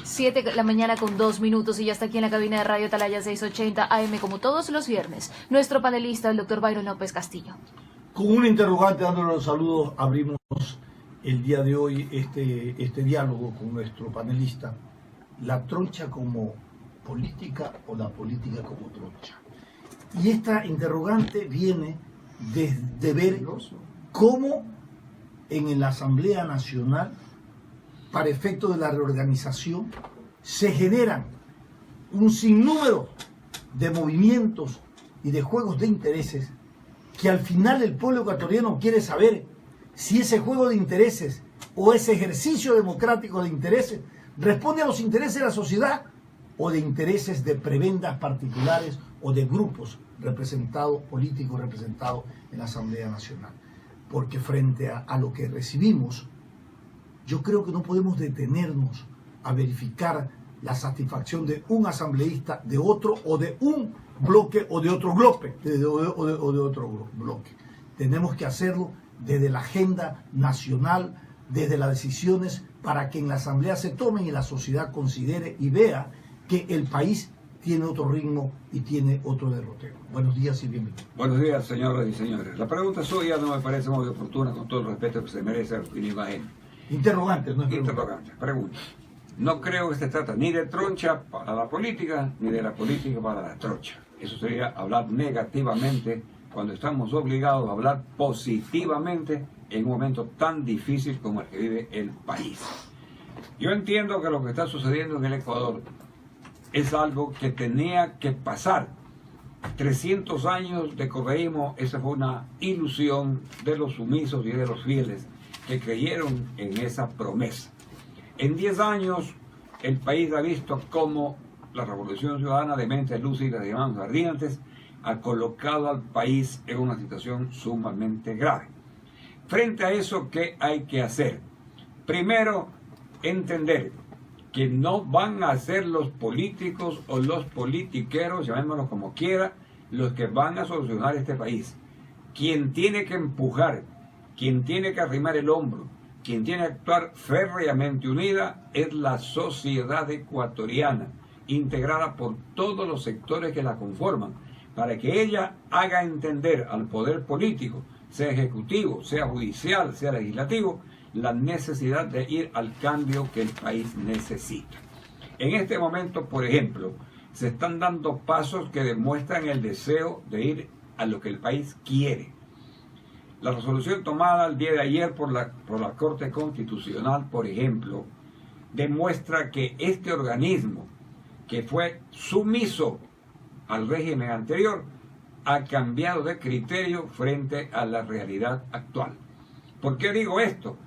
7 de la mañana con 2 minutos y ya está aquí en la cabina de Radio Atalaya 680 AM como todos los viernes. Nuestro panelista, el doctor Byron López Castillo. Con un interrogante, dándole los saludos, abrimos el día de hoy este diálogo con nuestro panelista. ¿La troncha como política o la política como troncha? Y esta interrogante viene de ver cómo en la Asamblea Nacional, para efecto de la reorganización, se generan un sinnúmero de movimientos y de juegos de intereses que al final el pueblo ecuatoriano quiere saber si ese juego de intereses o ese ejercicio democrático de intereses responde a los intereses de la sociedad o de intereses de prebendas particulares o de grupos representados, políticos representados en la Asamblea Nacional. Porque frente a lo que recibimos, yo creo que no podemos detenernos a verificar la satisfacción de un asambleísta, de otro, o de un bloque, o de otro bloque, bloque. Tenemos que hacerlo desde la agenda nacional, desde las decisiones, para que en la asamblea se tomen y la sociedad considere y vea que el país tiene otro ritmo y tiene otro derrotero. Buenos días y bienvenidos. Buenos días, señoras y señores. La pregunta suya no me parece muy oportuna, con todo el respeto que se merece a Agustín Ibaén. Interrogante, no es pregunta. Interrogante, pregunta. No creo que se trata ni de troncha para la política, ni de la política para la troncha. Eso sería hablar negativamente cuando estamos obligados a hablar positivamente en un momento tan difícil como el que vive el país. Yo entiendo que lo que está sucediendo en el Ecuador es algo que tenía que pasar. 300 años de correísmo, esa fue una ilusión de los sumisos y de los fieles que creyeron en esa promesa. En 10 años, el país ha visto cómo la Revolución Ciudadana de mentes lúcidas y manos ardientes ha colocado al país en una situación sumamente grave. Frente a eso, ¿qué hay que hacer? Primero, entender que no van a ser los políticos o los politiqueros, llamémoslo como quiera, los que van a solucionar este país. Quien tiene que empujar, quien tiene que arrimar el hombro, quien tiene que actuar férreamente unida es la sociedad ecuatoriana, integrada por todos los sectores que la conforman, para que ella haga entender al poder político, sea ejecutivo, sea judicial, sea legislativo, la necesidad de ir al cambio que el país necesita. En este momento, por ejemplo, se están dando pasos que demuestran el deseo de ir a lo que el país quiere. La resolución tomada el día de ayer por la Corte Constitucional, por ejemplo, demuestra que este organismo, que fue sumiso al régimen anterior, ha cambiado de criterio frente a la realidad actual. ¿Por qué digo esto?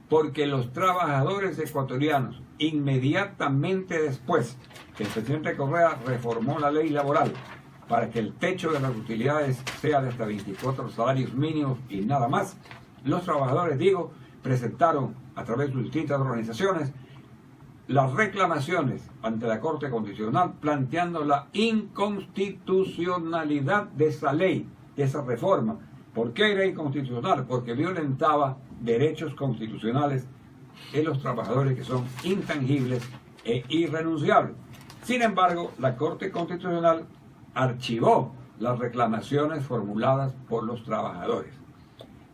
Porque los trabajadores ecuatorianos, inmediatamente después que el presidente Correa reformó la ley laboral para que el techo de las utilidades sea de hasta 24 salarios mínimos y nada más, los trabajadores, presentaron a través de sus distintas organizaciones las reclamaciones ante la Corte Constitucional planteando la inconstitucionalidad de esa ley, de esa reforma. ¿Por qué era inconstitucional? Porque violentaba derechos constitucionales de los trabajadores que son intangibles e irrenunciables. Sin embargo, la Corte Constitucional archivó las reclamaciones formuladas por los trabajadores.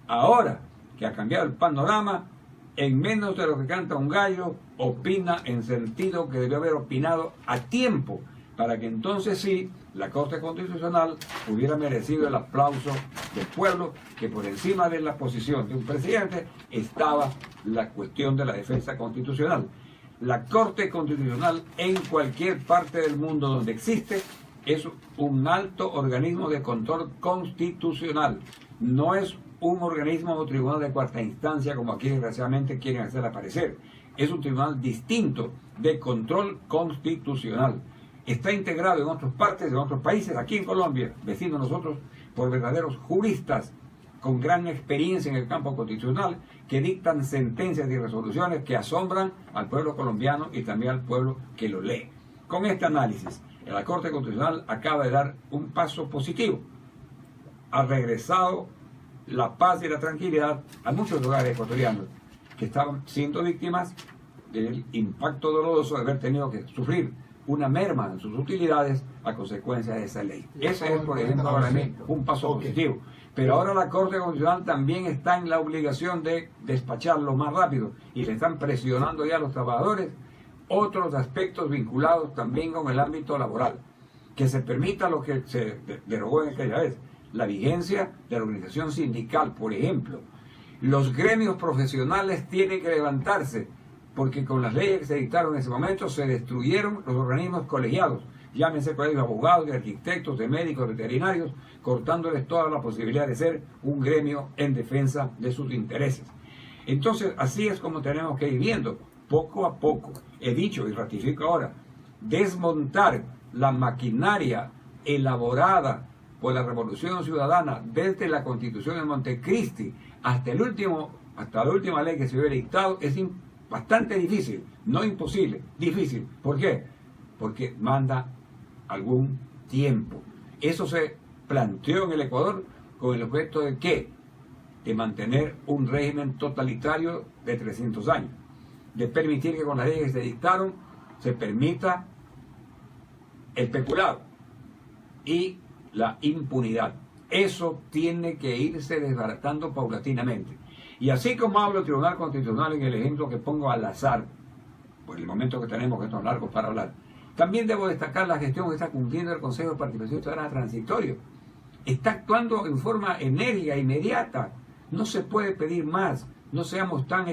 Ahora que ha cambiado el panorama, en menos de lo que canta un gallo, opina en sentido que debió haber opinado a tiempo, para que entonces sí, la Corte Constitucional hubiera merecido el aplauso del pueblo, que por encima de la posición de un presidente estaba la cuestión de la defensa constitucional. La Corte Constitucional en cualquier parte del mundo donde existe es un alto organismo de control constitucional, no es un organismo o tribunal de cuarta instancia como aquí desgraciadamente quieren hacer aparecer. Es un tribunal distinto de control constitucional. Está integrado en otras partes de otros países, aquí en Colombia, vecinos nosotros, por verdaderos juristas con gran experiencia en el campo constitucional que dictan sentencias y resoluciones que asombran al pueblo colombiano y también al pueblo que lo lee. Con este análisis, la Corte Constitucional acaba de dar un paso positivo. Ha regresado la paz y la tranquilidad a muchos lugares ecuatorianos que estaban siendo víctimas del impacto doloroso de haber tenido que sufrir una merma en sus utilidades a consecuencia de esa ley. Ese es, por ejemplo, para mí un paso positivo. Pero ahora la Corte Constitucional también está en la obligación de despacharlo más rápido y le están presionando ya a los trabajadores otros aspectos vinculados también con el ámbito laboral, que se permita lo que se derogó en aquella vez, la vigencia de la organización sindical, por ejemplo. Los gremios profesionales tienen que levantarse, porque con las leyes que se dictaron en ese momento se destruyeron los organismos colegiados, llámense colegios de abogados, de arquitectos, de médicos, veterinarios, cortándoles toda la posibilidad de ser un gremio en defensa de sus intereses. Entonces, así es como tenemos que ir viendo, poco a poco. He dicho y ratifico ahora, desmontar la maquinaria elaborada por la Revolución Ciudadana desde la Constitución de Montecristi hasta la última ley que se hubiera dictado es bastante difícil, no imposible, difícil. ¿Por qué? Porque manda algún tiempo. Eso se planteó en el Ecuador con el objeto de ¿qué? De mantener un régimen totalitario de 300 años, de permitir que con las leyes que se dictaron se permita el peculado y la impunidad. Eso tiene que irse desbaratando paulatinamente. Y así como hablo del Tribunal Constitucional en el ejemplo que pongo al azar, por el momento que tenemos que estos largos para hablar, también debo destacar la gestión que está cumpliendo el Consejo de Participación Ciudadana Transitorio. Está actuando en forma enérgica, inmediata. No se puede pedir más. No seamos tan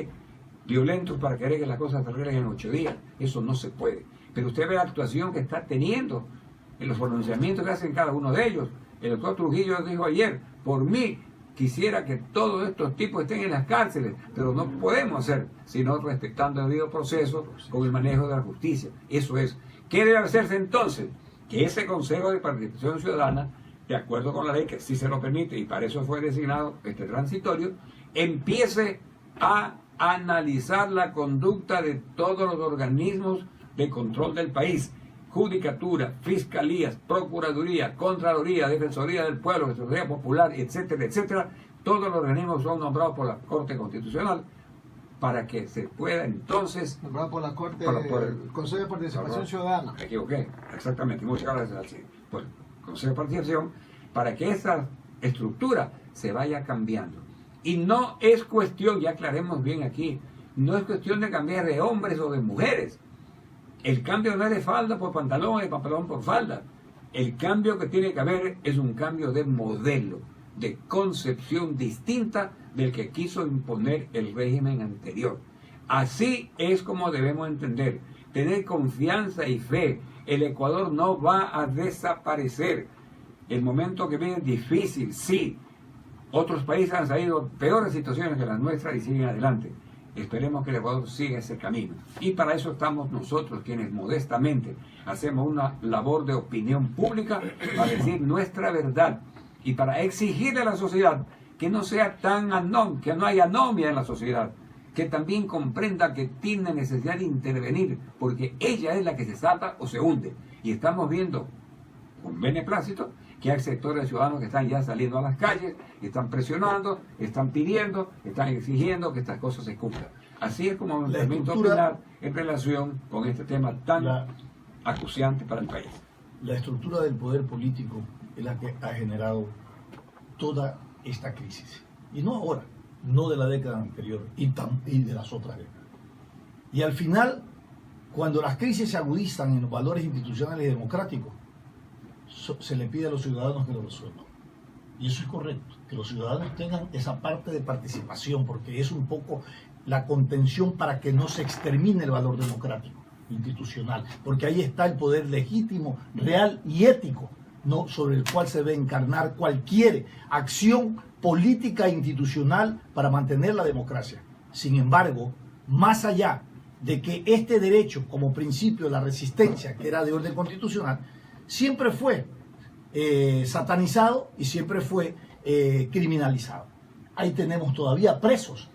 violentos para querer que las cosas se arreglen en 8 días. Eso no se puede. Pero usted ve la actuación que está teniendo en los pronunciamientos que hacen cada uno de ellos. El doctor Trujillo dijo ayer, por mí quisiera que todos estos tipos estén en las cárceles, pero no podemos hacer sino respetando el debido proceso con el manejo de la justicia. Eso es. ¿Qué debe hacerse entonces? Que ese Consejo de Participación Ciudadana, de acuerdo con la ley que sí se lo permite, y para eso fue designado este transitorio, empiece a analizar la conducta de todos los organismos de control del país, Judicatura, Fiscalías, Procuraduría, Contraloría, Defensoría del Pueblo, Defensoría Popular, etcétera, etcétera. Todos los organismos son nombrados por la Corte Constitucional para que se pueda entonces... Nombrado por la Corte, por el Consejo de Participación Ciudadana. Me equivoqué, exactamente, muchas gracias por el Consejo de Participación, para que esa estructura se vaya cambiando. Y no es cuestión, ya aclaremos bien aquí, no es cuestión de cambiar de hombres o de mujeres. El cambio no es de falda por pantalón, de pantalón por falda. El cambio que tiene que haber es un cambio de modelo, de concepción distinta del que quiso imponer el régimen anterior. Así es como debemos entender, tener confianza y fe. El Ecuador no va a desaparecer. El momento que viene es difícil, sí. Otros países han salido peores situaciones que las nuestras y siguen adelante. Esperemos que el Ecuador siga ese camino. Y para eso estamos nosotros, quienes modestamente hacemos una labor de opinión pública para decir nuestra verdad y para exigirle a la sociedad que no sea tan que no haya anomia en la sociedad, que también comprenda que tiene necesidad de intervenir, porque ella es la que se salva o se hunde. Y estamos viendo con beneplácito que hay sectores de ciudadanos que están ya saliendo a las calles, están presionando, están pidiendo, están exigiendo que estas cosas se cumplan. Así es como me permito opinar en relación con este tema tan acuciante para el país. La estructura del poder político es la que ha generado toda esta crisis. Y no ahora, no de la década anterior y de las otras décadas. Y al final, cuando las crisis se agudizan en los valores institucionales y democráticos, se le pide a los ciudadanos que lo resuelvan. Y eso es correcto, que los ciudadanos tengan esa parte de participación, porque es un poco la contención para que no se extermine el valor democrático, institucional, porque ahí está el poder legítimo, real y ético, ¿no?, sobre el cual se debe encarnar cualquier acción política e institucional para mantener la democracia. Sin embargo, más allá de que este derecho como principio de la resistencia, que era de orden constitucional, siempre fue satanizado y siempre fue criminalizado. Ahí tenemos todavía presos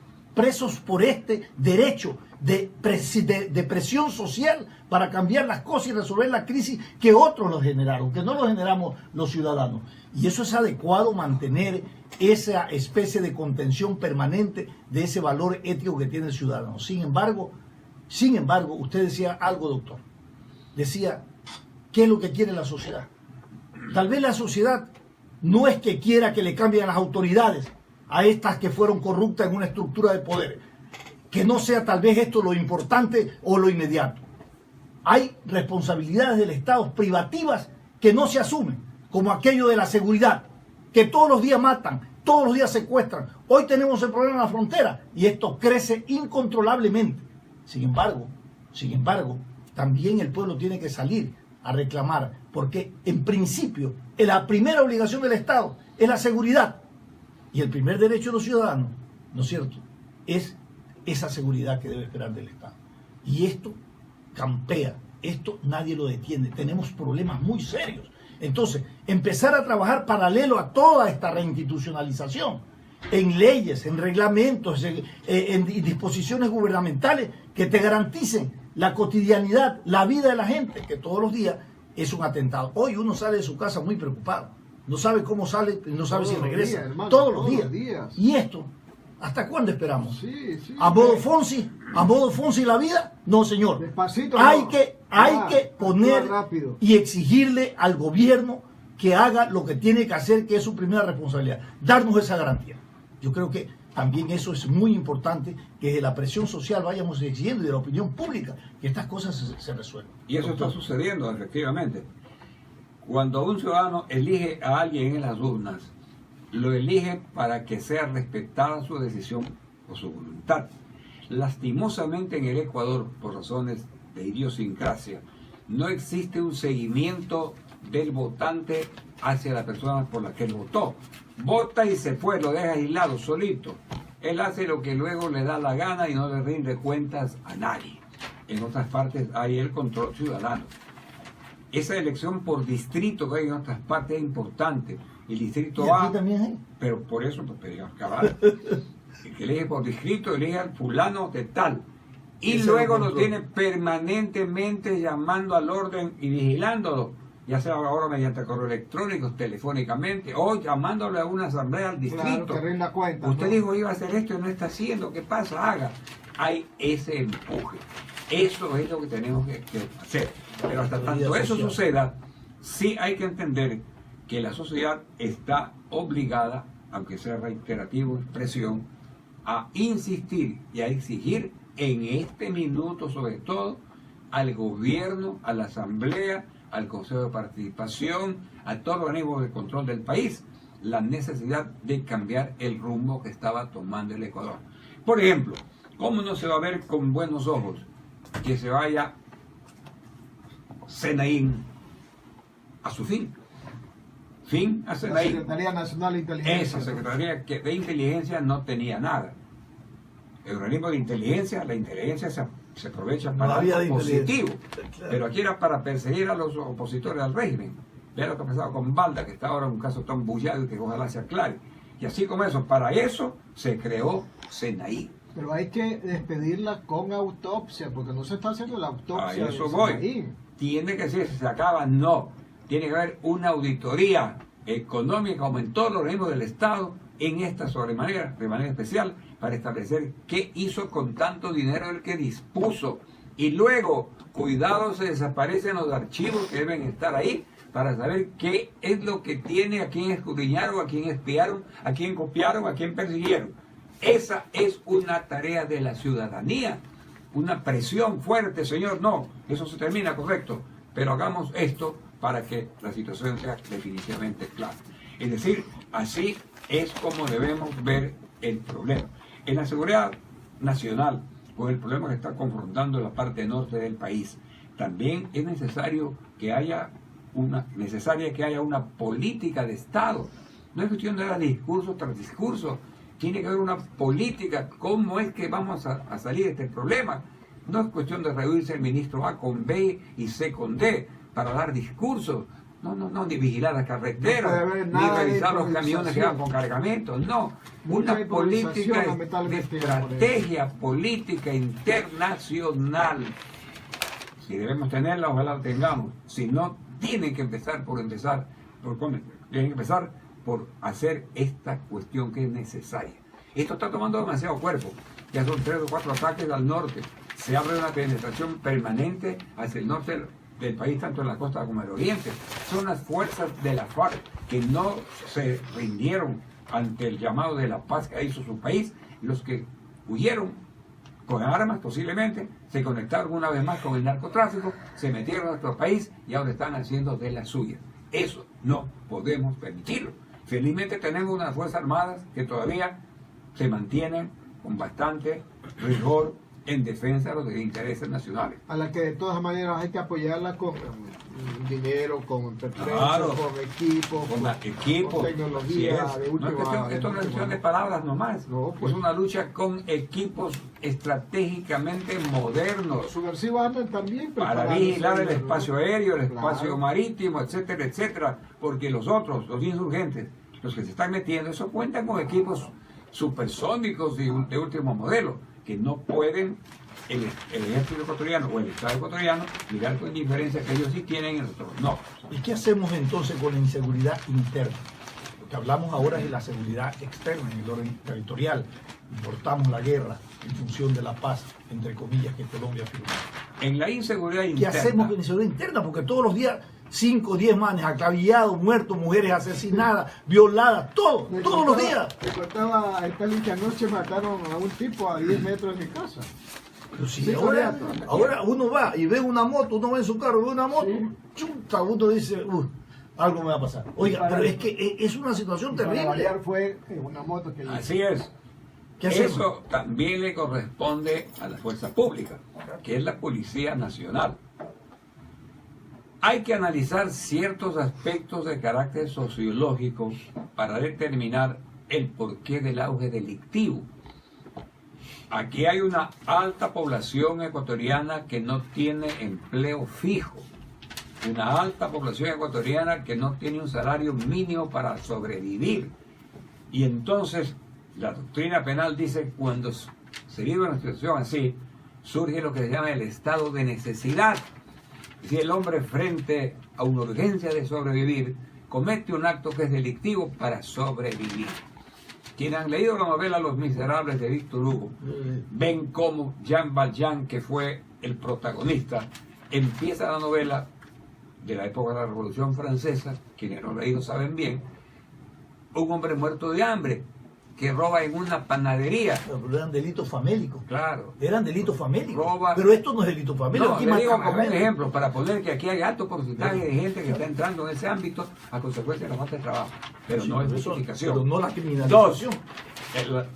por este derecho de presión social para cambiar las cosas y resolver la crisis que otros lo generaron, que no lo generamos los ciudadanos. Y eso es adecuado, mantener esa especie de contención permanente de ese valor ético que tiene el ciudadano. Sin embargo, Sin embargo, usted decía algo, doctor. Decía, ¿qué es lo que quiere la sociedad? Tal vez la sociedad no es que quiera que le cambien las autoridades a estas que fueron corruptas en una estructura de poder. Que no sea tal vez esto lo importante o lo inmediato. Hay responsabilidades del Estado privativas que no se asumen, como aquello de la seguridad, que todos los días matan, todos los días secuestran. Hoy tenemos el problema en la frontera y esto crece incontrolablemente. Sin embargo, también el pueblo tiene que salir a reclamar, porque en principio la primera obligación del Estado es la seguridad y el primer derecho de los ciudadanos, ¿no es cierto?, es esa seguridad que debe esperar del Estado. Y esto campea, esto nadie lo detiene, tenemos problemas muy serios. Entonces, empezar a trabajar paralelo a toda esta reinstitucionalización, en leyes, en reglamentos, en disposiciones gubernamentales que te garanticen la cotidianidad, la vida de la gente, que todos los días es un atentado. Hoy uno sale de su casa muy preocupado, no sabe cómo sale, no sabe si regresa, hermano, todos los días. Y esto, ¿hasta cuándo esperamos? Sí, ¿A modo Fonsi la vida? No, señor. Despacito, hay no. que poner rápido y exigirle al gobierno que haga lo que tiene que hacer, que es su primera responsabilidad, darnos esa garantía. Yo creo que también eso es muy importante, que de la presión social vayamos exigiendo y de la opinión pública que estas cosas se resuelvan. Y eso está sucediendo, efectivamente. Cuando un ciudadano elige a alguien en las urnas, lo elige para que sea respetada su decisión o su voluntad. Lastimosamente en el Ecuador, por razones de idiosincrasia, no existe un seguimiento del votante hacia la persona por la que él votó. Vota y se fue, lo deja aislado, solito. Él hace lo que luego le da la gana y no le rinde cuentas a nadie. En otras partes hay el control ciudadano. Esa elección por distrito que hay en otras partes es importante. El distrito A, pero por eso, pues, acabar. El que elige por distrito elige al fulano de tal. Y ese luego lo tiene permanentemente llamando al orden y vigilándolo, ya sea ahora mediante correo electrónico, telefónicamente, o llamándole a una asamblea al distrito. Claro, que rinda cuenta, Usted ¿no? dijo iba a hacer esto y no está haciendo, ¿qué pasa? Haga. Hay ese empuje. Eso es lo que tenemos que hacer. Pero hasta tanto eso suceda, sí hay que entender que la sociedad está obligada, aunque sea reiterativo expresión, a insistir y a exigir en este minuto, sobre todo, al gobierno, a la asamblea, al Consejo de Participación, a todo el organismo de control del país, la necesidad de cambiar el rumbo que estaba tomando el Ecuador. Por ejemplo, ¿cómo no se va a ver con buenos ojos que se vaya Senaín a su fin? Fin a La Senaín. Secretaría Nacional de Inteligencia. Esa Secretaría de Inteligencia no tenía nada. El organismo de inteligencia, la inteligencia se aprovecha para algo positivo, pero aquí era para perseguir a los opositores al régimen. Vea lo que ha pasado con Balda, que está ahora en un caso tan bullado y que ojalá se aclare. Y así como eso, para eso se creó Senaí. Pero hay que despedirla con autopsia, porque no se está haciendo la autopsia. A eso de voy. Senaí. Tiene que ser, si se acaba, no. Tiene que haber una auditoría económica, como en todos los organismos del Estado, en esta sobremanera, de manera especial, para establecer qué hizo con tanto dinero el que dispuso. Y luego, cuidado, se desaparecen los archivos que deben estar ahí, para saber qué es lo que tiene, a quién escudriñaron, a quién espiaron, a quién copiaron, a quién persiguieron. Esa es una tarea de la ciudadanía, una presión fuerte, señor, no, eso se termina, correcto, pero hagamos esto para que la situación sea definitivamente clara. Es decir, así es como debemos ver el problema. En la seguridad nacional, con el problema que está confrontando la parte norte del país, también es necesario que haya una política de Estado. No es cuestión de dar discurso tras discurso, tiene que haber una política. ¿Cómo es que vamos a salir de este problema? No es cuestión de reunirse el ministro A con B y C con D para dar discursos. No, ni vigilar las carreteras, ni revisar los camiones que van con cargamentos, no. Una política de estrategia política internacional. Si debemos tenerla, ojalá la tengamos. Si no, tienen que empezar por hacer esta cuestión que es necesaria. Esto está tomando demasiado cuerpo. Ya son 3 o 4 ataques al norte. se abre una penetración permanente hacia el norte del país, tanto en la costa como en el oriente. Son las fuerzas de la FARC que no se rindieron ante el llamado de la paz que hizo su país, los que huyeron con armas posiblemente, se conectaron una vez más con el narcotráfico, se metieron a nuestro país y ahora están haciendo de la suya. Eso no podemos permitirlo. Felizmente tenemos unas Fuerzas Armadas que todavía se mantienen con bastante rigor en defensa de los intereses nacionales. A la que de todas maneras hay que apoyarla con dinero, con pertrechos, Claro, con equipos, con tecnología sí de no última. es cuestión, esto no es cuestión de palabras nomás. No, pues. Es una lucha con equipos estratégicamente modernos Los subversivos andan también para preparándose, vigilar el ¿no? espacio aéreo, el Claro. espacio marítimo, etcétera, etcétera, porque los otros, los insurgentes, los que se están metiendo, eso cuentan con equipos supersónicos de último modelo, que no pueden el ejército ecuatoriano o el Estado ecuatoriano mirar con indiferencia que ellos sí tienen y nosotros no. ¿Y qué hacemos entonces con la inseguridad interna? Lo que hablamos ahora es de la seguridad externa en el orden territorial. Importamos la guerra en función de la paz, entre comillas, que Colombia firmó. En la inseguridad ¿Qué interna, hacemos con la inseguridad interna? Porque todos los días 5 o 10 manes acabillados, muertos, mujeres asesinadas, violadas, todos los días. Me contaba el Peli que anoche mataron a un tipo a 10 metros de mi casa. Pero si Sí, ahora uno va y ve una moto, uno va en su carro, ve una moto, Sí. chuta, uno dice, algo me va a pasar. Oiga, pero es que es una situación Para terrible. variar fue una moto que así es. ¿Qué hacemos? Eso también le corresponde a la fuerza pública, que es la Policía Nacional. Hay que analizar ciertos aspectos de carácter sociológico para determinar el porqué del auge delictivo. Aquí hay una alta población ecuatoriana que no tiene empleo fijo, una alta población ecuatoriana que no tiene un salario mínimo para sobrevivir. Y entonces la doctrina penal dice cuando se vive una situación así, surge lo que se llama el estado de necesidad. Si el hombre frente a una urgencia de sobrevivir comete un acto que es delictivo para sobrevivir. Quienes han leído la novela Los Miserables de Víctor Hugo ven cómo Jean Valjean, que fue el protagonista, empieza la novela de la época de la Revolución Francesa, quienes no han leído saben bien, un hombre muerto de hambre que roba en una panadería. Pero eran delitos famélicos. Claro. Eran delitos famélicos. Roba. Pero esto no es delito famélico. No, aquí le digo matan a como un gente. ejemplo, para poner que aquí hay alto porcentaje de gente que está entrando en ese ámbito a consecuencia de la falta de trabajo. Pero Sí, no es pero eso- justificación. pero no la Dos, criminalización.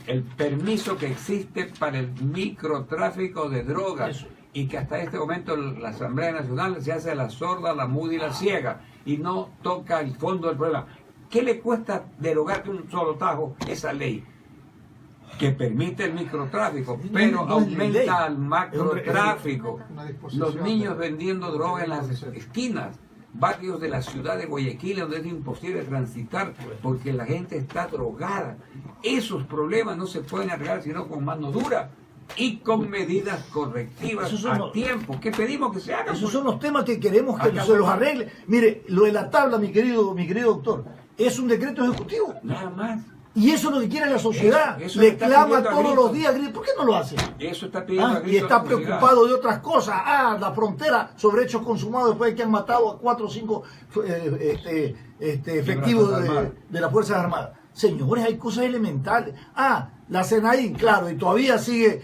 el permiso que existe para el microtráfico de drogas Eso. y que hasta este momento la Asamblea Nacional se hace la sorda, la muda y la ciega y no toca el fondo del problema. ¿Qué le cuesta derogar de un solo tajo esa ley que permite el microtráfico, pero No es ley. aumenta al macrotráfico? Una disposición Los niños de- vendiendo droga en las esquinas, barrios de la ciudad de Guayaquil donde es imposible transitar porque la gente está drogada. Esos problemas no se pueden arreglar sino con mano dura y con medidas correctivas Esos son a los- tiempo. ¿Qué pedimos que se hagan? Esos son los temas que queremos que Acá se los fue- arregle. Mire, lo de la tabla, mi querido doctor, es un decreto ejecutivo. Nada más. Y eso es lo que quiere la sociedad. Eso Le está clama pidiendo a todos gritos. los días. Grita. ¿Por qué no lo hace? Eso está pidiendo a Y gritos está la sociedad. preocupado de otras cosas. La frontera sobre hechos consumados después de que han matado a 4 o 5 efectivos Fuerzas Armadas. de las Fuerzas Armadas. Señores, hay cosas elementales. La CNI, claro, y todavía sigue,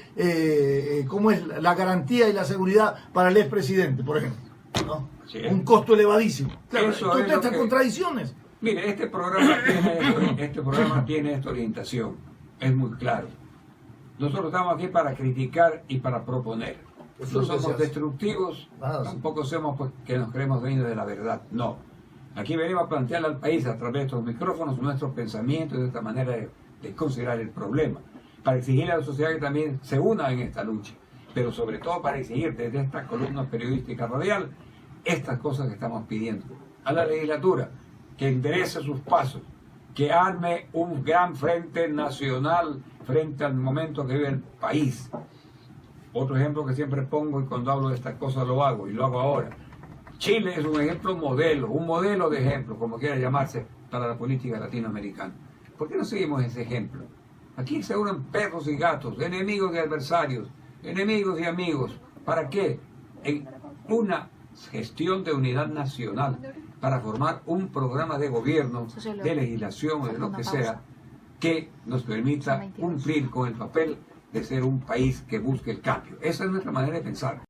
¿cómo es? La garantía y la seguridad para el expresidente, por ejemplo. ¿No? Así es. Un costo elevadísimo. Claro, Eso entonces es lo estas que- contradicciones. Mire, este programa tiene esta orientación, es muy claro. Nosotros estamos aquí para criticar y para proponer. Eso es No lo que se somos hace. destructivos, Nada, sí. tampoco somos pues, que nos creemos dueños de la verdad, no. Aquí venimos a plantearle al país a través de estos micrófonos nuestros pensamientos y nuestra manera de considerar el problema, para exigirle a la sociedad que también se una en esta lucha, pero sobre todo para exigir desde esta columna periodística radial estas cosas que estamos pidiendo a la legislatura, que enderece sus pasos, que arme un gran frente nacional frente al momento que vive el país. Otro ejemplo que siempre pongo y cuando hablo de estas cosas lo hago y lo hago ahora. Chile es un ejemplo modelo, un modelo de ejemplo, como quiera llamarse, para la política latinoamericana. ¿Por qué no seguimos ese ejemplo? Aquí se unen perros y gatos, enemigos y adversarios, enemigos y amigos. ¿Para qué? En una gestión de unidad nacional, para formar un programa de gobierno, de legislación o de lo que sea, que nos permita cumplir con el papel de ser un país que busque el cambio. Esa es nuestra manera de pensar.